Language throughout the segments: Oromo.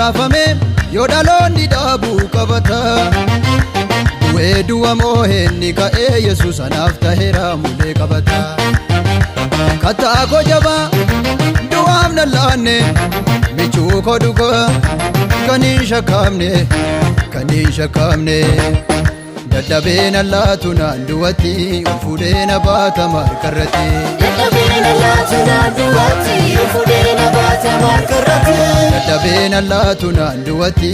raafame yoo dhaloonni dhaabuu qabata du'ee du'a moo'eenni ka'ee Yesuus anaaf ta'eera mulee qabata kattaa koo jabaa du'aaf nan laanne michuu koo dhuga kan hin shakkamne dadhabeen allaatu naan du'atti fuudhee na baata markarratti dadhabeen allaatu naan du'atti fuudhee na baata markarratti dadhabeen allaatu naan du'atti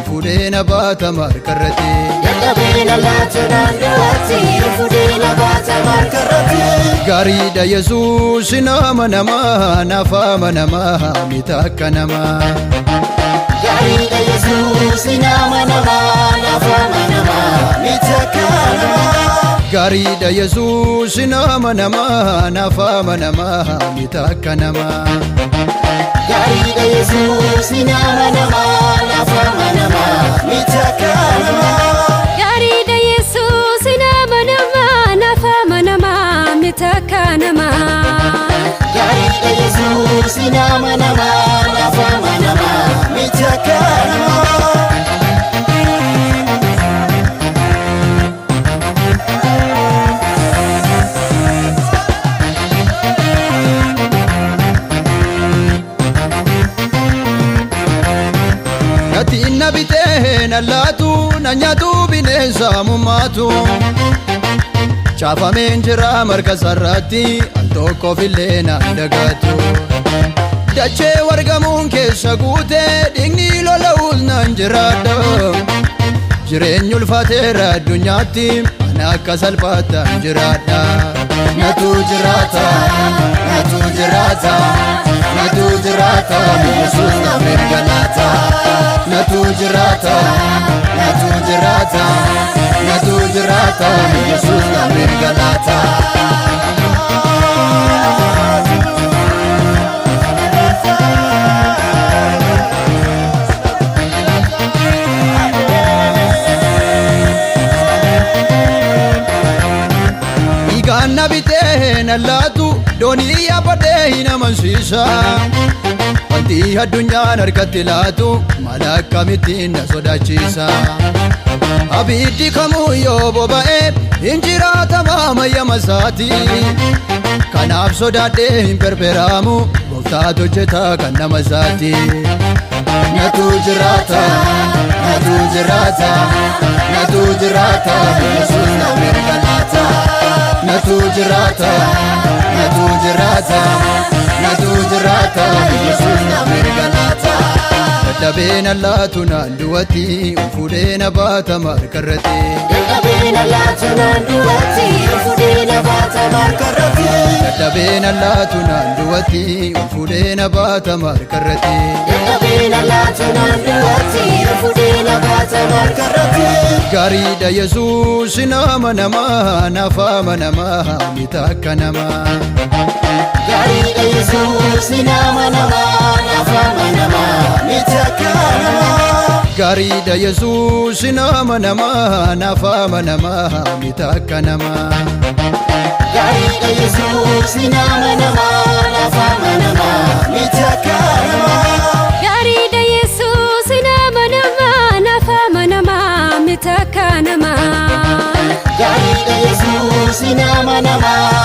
fuudhee na baata markarratti dadhabeen allaatu naan du'atti fuudhee na baata markarratti gaariidha Yesuus nama namaa naaf amanamaa miti akka namaa gaariidha Yesuus nama namaa naaf amanamaa miti akka namaa gaariidha Yesuus nama namaa naaf amanamaa miti akka namaa gaariidha Yesuus nama namaa naaf amanamaa miti akka namaa gaariidha Yesuus nama namaa naaf amanamaa miti akka namaa gaariidha Yesuus nama namaa naaf amanamaa miti akka namaa na bitee na laatu na nyaatu bineensa mummaatu chaafameen jira marga sarratti al tokkoofillee na dagaatu dachee wargamuun keessa guutee dhiigni lola'uus nan jiraadha jireenyi ulfaateera addunyaatti ana akka salphaattan jiraadha natu jiraata Yesuus na mirgalaata natu jiraata Yesuus na mirgalaata dhiigaan na bitee na laatu doonii yaabadhee hin amansiisa wanti addunyaan harkatti laatu mala akkamittiin na sodaachisa abiddi kamuu yoo boba'ee hin jiraata maamayyama isaati kanaaf sodaadhee hin berberaamu gooftaatu hojjeta kan nama isaati natu jiraata Yesuus na mirgalaata natu jiraata Yesuus na mirgalaata dadhabeen allaatu naan du'atti fuudhee na baata markarratti dadhabeen allaatu naan du'atti fuudhee na baata markarratti dadhabeen allaatu naan du'atti fuudhee na baata markarratti dadhabeen allaatu naan du'atti fuudhee na baata markarratti gaariidha Yesuus nama namaa naaf amanamaa miti akka namaa gaariidha Yesuus nama namaa naaf amanamaa miti akka namaa gaariidha Yesuus nama namaa naaf amanamaa miti akka namaa gaariidha Yesuus nama namaa naaf amanamaa miti akka namaa gaariidha Yesuus nama namaa naaf amanamaa miti akka namaa gaariidha Yesuus nama namaa